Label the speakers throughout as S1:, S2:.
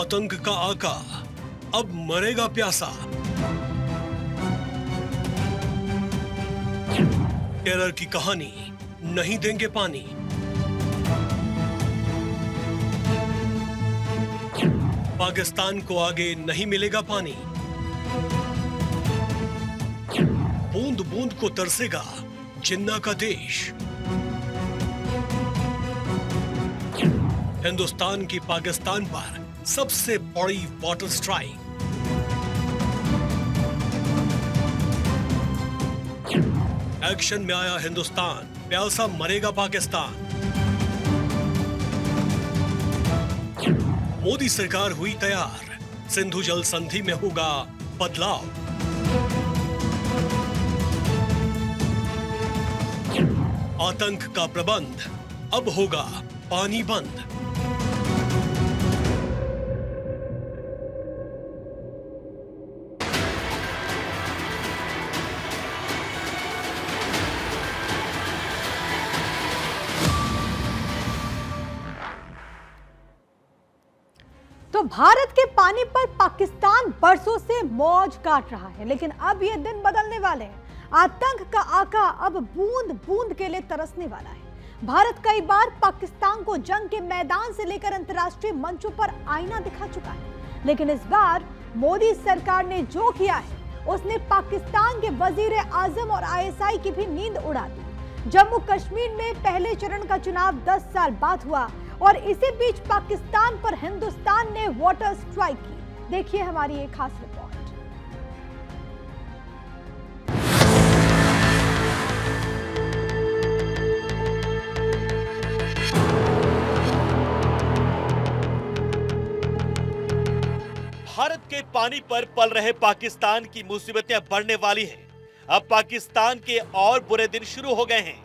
S1: आतंक का आका अब मरेगा प्यासा। टेरर की कहानी, नहीं देंगे पानी। पाकिस्तान को आगे नहीं मिलेगा पानी। बूंद बूंद को तरसेगा जिन्ना का देश। हिंदुस्तान की पाकिस्तान पर सबसे बड़ी वाटर स्ट्राइक। एक्शन में आया हिंदुस्तान, प्यासा मरेगा पाकिस्तान। मोदी सरकार हुई तैयार, सिंधु जल संधि में होगा बदलाव। आतंक का प्रबंध, अब होगा पानी बंद।
S2: तो भारत के पानी पर पाकिस्तान बरसों से मौज काट रहा है, लेकिन अब ये दिन बदलने वाले हैं। आतंक का आका अब बूंद बूंद के लिए तरसने वाला है। भारत कई बार पाकिस्तान को जंग के मैदान से लेकर अंतर्राष्ट्रीय मंचों पर आईना दिखा चुका है, लेकिन इस बार मोदी सरकार ने जो किया है उसने पाकिस्तान के वजीर आजम और आईएसआई की भी नींद उड़ा दी। जम्मू कश्मीर में पहले चरण का चुनाव 10 साल बाद हुआ और इसी बीच पाकिस्तान पर हिंदुस्तान ने वाटर स्ट्राइक की। देखिए हमारी एक खास रिपोर्ट।
S3: भारत के पानी पर पल रहे पाकिस्तान की मुसीबतें बढ़ने वाली हैं। अब पाकिस्तान के और बुरे दिन शुरू हो गए हैं।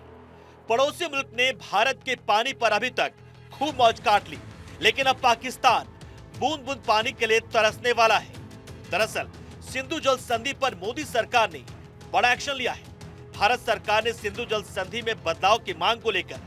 S3: पड़ोसी मुल्क ने भारत के पानी पर अभी तक खूब मौज काट ली, लेकिन अब पाकिस्तान बूंद बूंद पानी के लिए तरसने वाला है। दरअसल सिंधु जल संधि पर मोदी सरकार ने बड़ा एक्शन लिया है। भारत सरकार ने सिंधु जल संधि में बदलाव की मांग को लेकर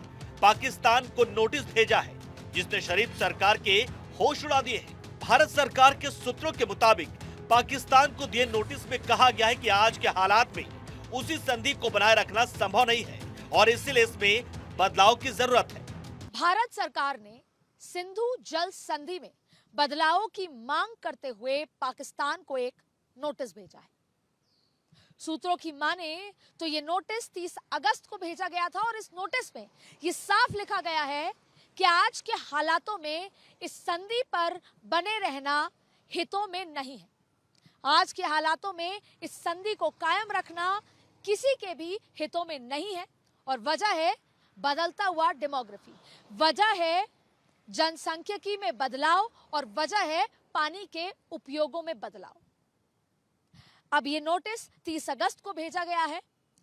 S3: पाकिस्तान को नोटिस भेजा है, जिसने शरीफ सरकार के होश उड़ा दिए हैं। भारत सरकार के सूत्रों के मुताबिक पाकिस्तान को दिए नोटिस में कहा गया है कि आज के हालात में उसी संधि को बनाए रखना संभव नहीं है और इसलिए इसमें बदलाव की जरूरत है।
S4: भारत सरकार ने सिंधु जल संधि में बदलावों की मांग करते हुए पाकिस्तान को एक नोटिस भेजा है। सूत्रों की माने तो ये नोटिस 30 अगस्त को भेजा गया था और इस नोटिस में ये साफ लिखा गया है कि आज के हालातों में इस संधि पर बने रहना हितों में नहीं है। आज के हालातों में इस संधि को कायम रखना किसी के भी हितों में नहीं है और वजह है बदलता हुआ डेमोग्राफी, वजह है जनसंख्यिकी में बदलाव और वजह है पानी के उपयोगों में बदलाव। अब ये नोटिस 30 अगस्त को भेजा गया है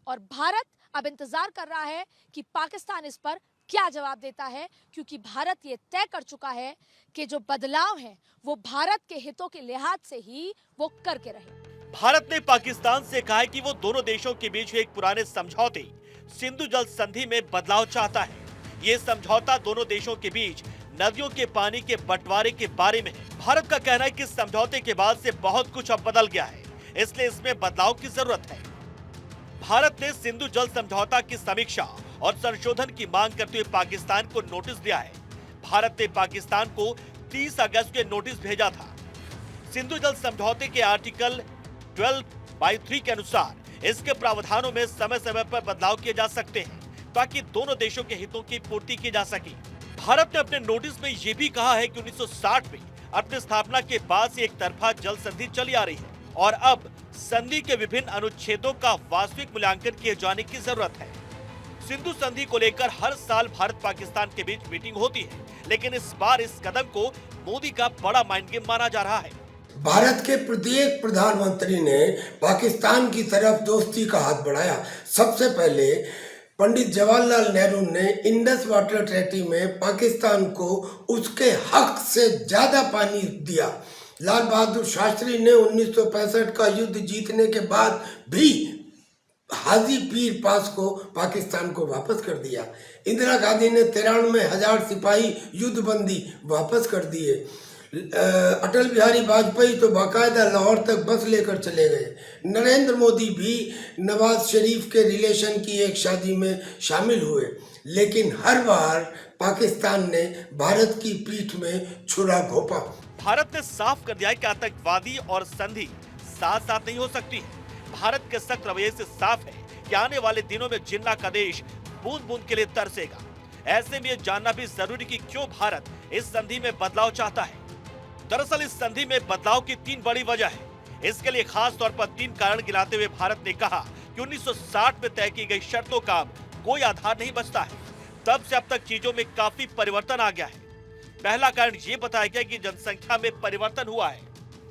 S4: और भारत अब इंतजार कर रहा है कि पाकिस्तान इस पर क्या जवाब देता है, क्योंकि भारत ये तय कर चुका है कि जो बदलाव है वो भारत के हितों के लिहाज से ही वो करके रहे।
S3: भारत ने पाकिस्तान से कहा है कि वो दोनों देशों के बीच एक पुराने समझौते सिंधु जल संधि में बदलाव चाहता है। ये समझौता दोनों देशों के बीच नदियों के पानी के बंटवारे के बारे में है। भारत का कहना है कि इस समझौते के बाद से बहुत कुछ अब बदल गया है, इसलिए इसमें बदलाव की जरूरत है। भारत ने सिंधु जल समझौता की समीक्षा और संशोधन की मांग करते हुए पाकिस्तान को नोटिस दिया है। भारत ने पाकिस्तान को 30 अगस्त के नोटिस भेजा था। सिंधु जल समझौते के आर्टिकल 12(3) के अनुसार इसके प्रावधानों में समय समय पर बदलाव किए जा सकते हैं ताकि दोनों देशों के हितों की पूर्ति की जा सके। भारत ने अपने नोटिस में ये भी कहा है कि 1960 में अपनी स्थापना के बाद से एक तरफा जल संधि चली आ रही है और अब संधि के विभिन्न अनुच्छेदों का वास्तविक मूल्यांकन किए जाने की जरूरत है। सिंधु संधि को लेकर हर साल भारत पाकिस्तान के बीच मीटिंग होती है, लेकिन इस बार इस कदम को मोदी का बड़ा माइंड गेम माना जा रहा है।
S5: भारत के प्रत्येक प्रधानमंत्री ने पाकिस्तान की तरफ दोस्ती का हाथ बढ़ाया। सबसे पहले पंडित जवाहरलाल नेहरू ने इंडस वाटर ट्रीटी में पाकिस्तान को उसके हक से ज्यादा पानी दिया। लाल बहादुर शास्त्री ने 1965 का युद्ध जीतने के बाद भी हाजी पीर पास को पाकिस्तान को वापस कर दिया। इंदिरा गांधी ने 93,000 सिपाही युद्धबंदी वापस कर दिए। अटल बिहारी वाजपेयी तो बाकायदा लाहौर तक बस लेकर चले गए। नरेंद्र मोदी भी नवाज शरीफ के रिलेशन की एक शादी में शामिल हुए, लेकिन हर बार पाकिस्तान ने भारत की पीठ में छुरा घोंपा।
S3: भारत ने साफ कर दिया है कि आतंकवादी और संधि साथ साथ नहीं हो सकती है। भारत के सख्त रवैये से साफ है कि आने वाले दिनों में जिन्ना का देश बूंद बूंद के लिए तरसेगा। ऐसे में ये जानना भी जरूरी कि क्यों भारत इस संधि में बदलाव चाहता है। दरअसल इस संधि में बदलाव की 3 बड़ी वजह है। इसके लिए खास तौर पर 3 कारण गिनाते हुए भारत ने कहा कि 1960 में तय की गई शर्तों का कोई आधार नहीं बचता है। तब से अब तक चीजों में काफी परिवर्तन आ गया है। पहला कारण ये बताया गया कि जनसंख्या में परिवर्तन हुआ है।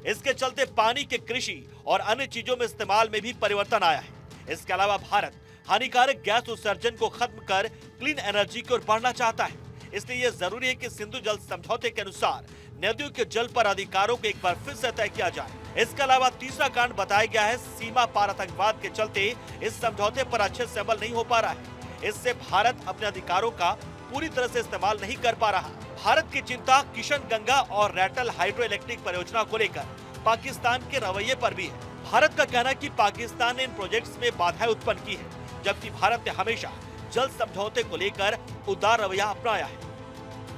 S3: इसके चलते पानी के कृषि और अन्य चीजों में इस्तेमाल में भी परिवर्तन आया है। इसके अलावा भारत हानिकारक गैस उत्सर्जन को खत्म कर क्लीन एनर्जी की ओर बढ़ना चाहता है। इसलिए यह जरूरी है कि सिंधु जल समझौते के अनुसार नदियों के जल पर अधिकारों को एक बार फिर से तय किया जाए। इसके अलावा तीसरा कारण बताया गया है, सीमा पार आतंकवाद के चलते इस समझौते पर अच्छे से अमल नहीं हो पा रहा है। इससे भारत अपने अधिकारों का पूरी तरह से इस्तेमाल नहीं कर पा रहा। भारत की चिंता किशन गंगा और रैटल हाइड्रो इलेक्ट्रिक परियोजना को लेकर पाकिस्तान के रवैये पर भी है। भारत का कहना है कि पाकिस्तान ने इन प्रोजेक्ट्स में बाधाएं उत्पन्न की है, जबकि भारत ने हमेशा जल समझौते को लेकर उदार रवैया अपनाया है।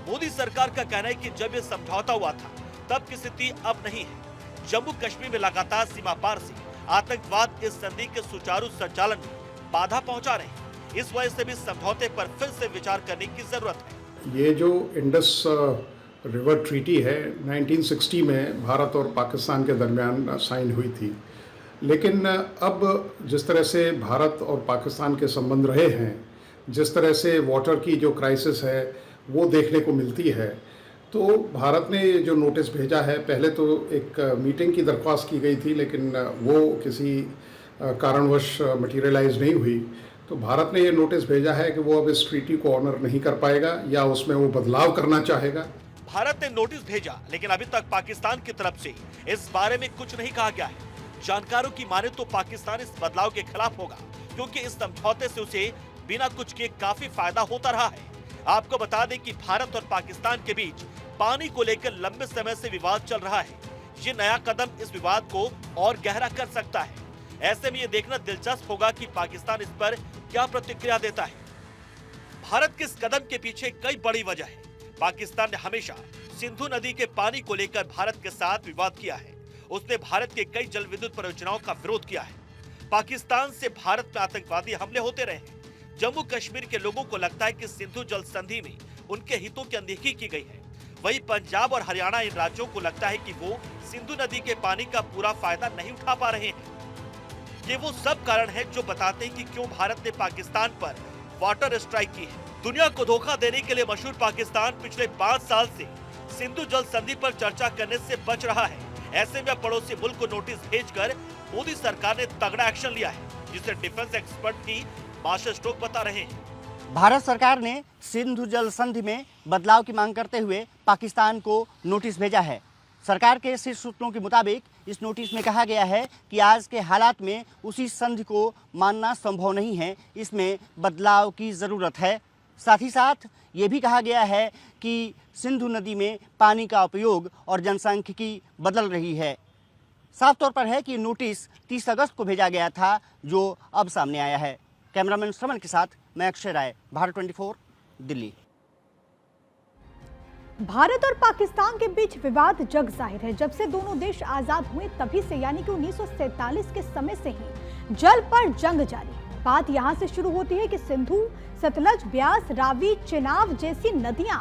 S3: मोदी सरकार का कहना है कि जब ये समझौता हुआ था तब की स्थिति अब नहीं है। जम्मू कश्मीर में लगातार सीमा पार से आतंकवाद इस संधि के सुचारू संचालन में बाधा पहुंचा रहे हैं। इस वजह से भी समझौते पर फिर से विचार करने की जरूरत है।
S6: ये जो इंडस रिवर ट्रीटी है 1960 में भारत और पाकिस्तान के दरमियान साइन हुई थी, लेकिन अब जिस तरह से भारत और पाकिस्तान के संबंध रहे हैं, जिस तरह से वाटर की जो क्राइसिस है वो देखने को मिलती है, तो भारत ने जो नोटिस भेजा है, पहले तो एक मीटिंग की दरख्वास्त की गई थी, लेकिन वो किसी कारणवश मटेरियलाइज नहीं हुई। तो भारत ने ये नोटिस भेजा है कि वो अब इस ट्रीटी को ऑनर नहीं कर पाएगा या उसमें वो बदलाव करना चाहेगा।
S3: भारत ने नोटिस भेजा, लेकिन अभी तक पाकिस्तान की तरफ से इस बारे में कुछ नहीं कहा गया है। जानकारों की माने तो पाकिस्तान इस बदलाव के खिलाफ होगा, क्योंकि इस समझौते से उसे बिना कुछ किए काफी फायदा होता रहा है। आपको बता दें कि भारत और पाकिस्तान के बीच पानी को लेकर लंबे समय से विवाद चल रहा है। ये नया कदम इस विवाद को और गहरा कर सकता है। ऐसे में ये देखना दिलचस्प होगा कि पाकिस्तान इस पर क्या प्रतिक्रिया देता है। भारत के इस कदम के पीछे कई बड़ी वजह है। पाकिस्तान ने हमेशा सिंधु नदी के पानी को लेकर भारत के साथ विवाद किया है। उसने भारत के कई जल विद्युत परियोजनाओं का विरोध किया है। पाकिस्तान से भारत में आतंकवादी हमले होते रहे हैं। जम्मू कश्मीर के लोगों को लगता है कि सिंधु जल संधि में उनके हितों की अनदेखी की गई है। वहीं पंजाब और हरियाणा इन राज्यों को लगता है कि वो सिंधु नदी के पानी का पूरा फायदा नहीं उठा पा रहे हैं। ये वो सब कारण है जो बताते हैं कि क्यों भारत ने पाकिस्तान पर वाटर स्ट्राइक की है। दुनिया को धोखा देने के लिए मशहूर पाकिस्तान पिछले 5 साल से सिंधु जल संधि पर चर्चा करने से बच रहा है। ऐसे में पड़ोसी मुल्क को नोटिस भेजकर मोदी सरकार ने तगड़ा एक्शन लिया है, जिसे डिफेंस एक्सपर्ट की मास्टर स्ट्रोक बता रहे हैं।
S7: भारत सरकार ने सिंधु जल संधि में बदलाव की मांग करते हुए पाकिस्तान को नोटिस भेजा है। सरकार के शीर्ष सूत्रों के मुताबिक इस नोटिस में कहा गया है कि आज के हालात में उसी संधि को मानना संभव नहीं है, इसमें बदलाव की ज़रूरत है। साथ ही साथ ये भी कहा गया है कि सिंधु नदी में पानी का उपयोग और जनसांख्यिकी बदल रही है। साफ तौर पर है कि नोटिस 30 अगस्त को भेजा गया था, जो अब सामने आया है। कैमरामैन श्रवण के साथ मैं अक्षय राय, भारत 24, दिल्ली।
S2: भारत और पाकिस्तान के बीच विवाद जग जाहिर है। जब से दोनों देश आजाद हुए तभी से, यानी कि 1947 के समय से ही जल पर जंग जारी है। बात यहां से शुरू होती है कि सिंधु, सतलज, ब्यास, रावी, चेनाब जैसी नदियां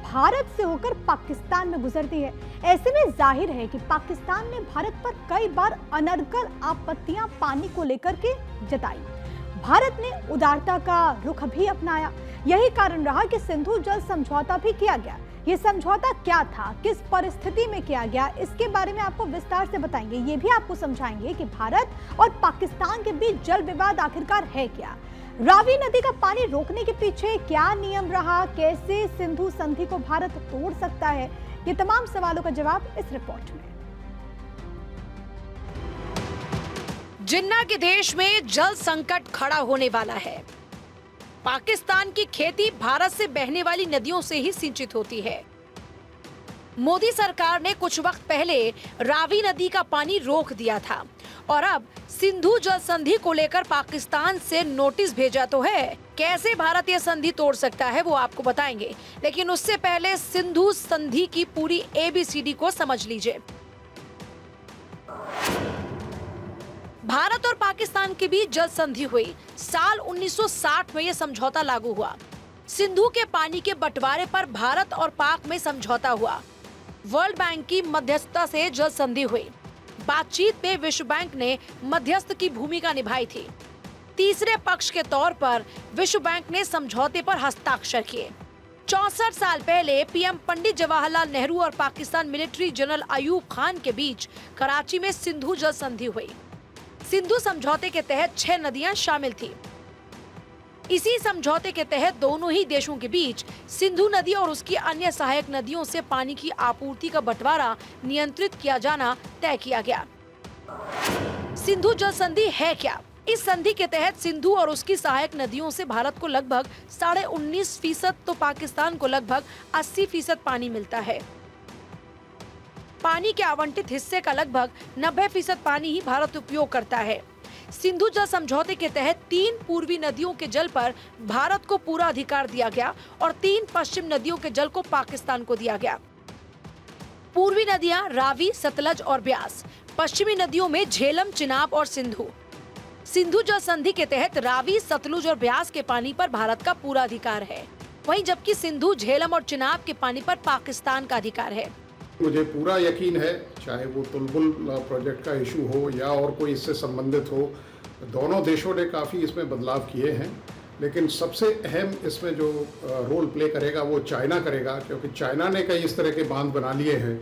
S2: भारत से होकर पाकिस्तान में गुजरती है। ऐसे में जाहिर है कि पाकिस्तान ने भारत पर कई बार अनर्गल आपत्तियां पानी को लेकर के जताई। भारत ने उदारता का रुख भी अपनाया। यही कारण रहा कि सिंधु जल समझौता भी किया गया। ये समझौता क्या था, किस परिस्थिति में किया गया, इसके बारे में आपको विस्तार से बताएंगे। ये भी आपको समझाएंगे कि भारत और पाकिस्तान के बीच जल विवाद आखिरकार है क्या, रावी नदी का पानी रोकने के पीछे क्या नियम रहा, कैसे सिंधु संधि को भारत तोड़ सकता है। ये तमाम सवालों का जवाब इस रिपोर्ट में।
S4: जिन्ना के देश में जल संकट खड़ा होने वाला है। पाकिस्तान की खेती भारत से बहने वाली नदियों से ही सिंचित होती है।
S8: मोदी सरकार ने कुछ वक्त पहले रावी नदी का पानी रोक दिया था और अब सिंधु जल संधि को लेकर पाकिस्तान से नोटिस भेजा तो है। कैसे भारत ये संधि तोड़ सकता है वो आपको बताएंगे, लेकिन उससे पहले सिंधु संधि की पूरी ABCD को समझ लीजिए। भारत और पाकिस्तान के बीच जल संधि हुई। साल 1960 में यह समझौता लागू हुआ। सिंधु के पानी के बंटवारे पर भारत और पाक में समझौता हुआ। वर्ल्ड बैंक की मध्यस्थता से जल संधि हुई। बातचीत में विश्व बैंक ने मध्यस्थ की भूमिका निभाई थी। तीसरे पक्ष के तौर पर विश्व बैंक ने समझौते पर हस्ताक्षर किए। 64 साल पहले पीएम पंडित जवाहरलाल नेहरू और पाकिस्तान मिलिट्री जनरल अयूब खान के बीच कराची में सिंधु जल संधि हुई। सिंधु समझौते के तहत 6 नदियां शामिल थी। इसी समझौते के तहत दोनों ही देशों के बीच सिंधु नदी और उसकी अन्य सहायक नदियों से पानी की आपूर्ति का बंटवारा नियंत्रित किया जाना तय किया गया। सिंधु जल संधि है क्या? इस संधि के तहत सिंधु और उसकी सहायक नदियों से भारत को लगभग 19.5% तो पाकिस्तान को लगभग 80% पानी मिलता है। पानी के आवंटित हिस्से का लगभग 90% पानी ही भारत उपयोग करता है। सिंधु जल समझौते के तहत 3 पूर्वी नदियों के जल पर भारत को पूरा अधिकार दिया गया और 3 पश्चिम नदियों के जल को पाकिस्तान को दिया गया। पूर्वी नदियां रावी, सतलज और ब्यास। पश्चिमी नदियों में झेलम, चिनाब और सिंधु। सिंधु जल संधि के तहत रावी, सतलुज और ब्यास के पानी पर भारत का पूरा अधिकार है, वहीं जबकि सिंधु, झेलम और चिनाब के पानी पर पाकिस्तान का अधिकार है।
S6: मुझे पूरा यकीन है, चाहे वो तुलबुल प्रोजेक्ट का इशू हो या और कोई इससे संबंधित हो, दोनों देशों ने काफ़ी इसमें बदलाव किए हैं, लेकिन सबसे अहम इसमें जो रोल प्ले करेगा वो चाइना करेगा, क्योंकि चाइना ने कई इस तरह के बांध बना लिए हैं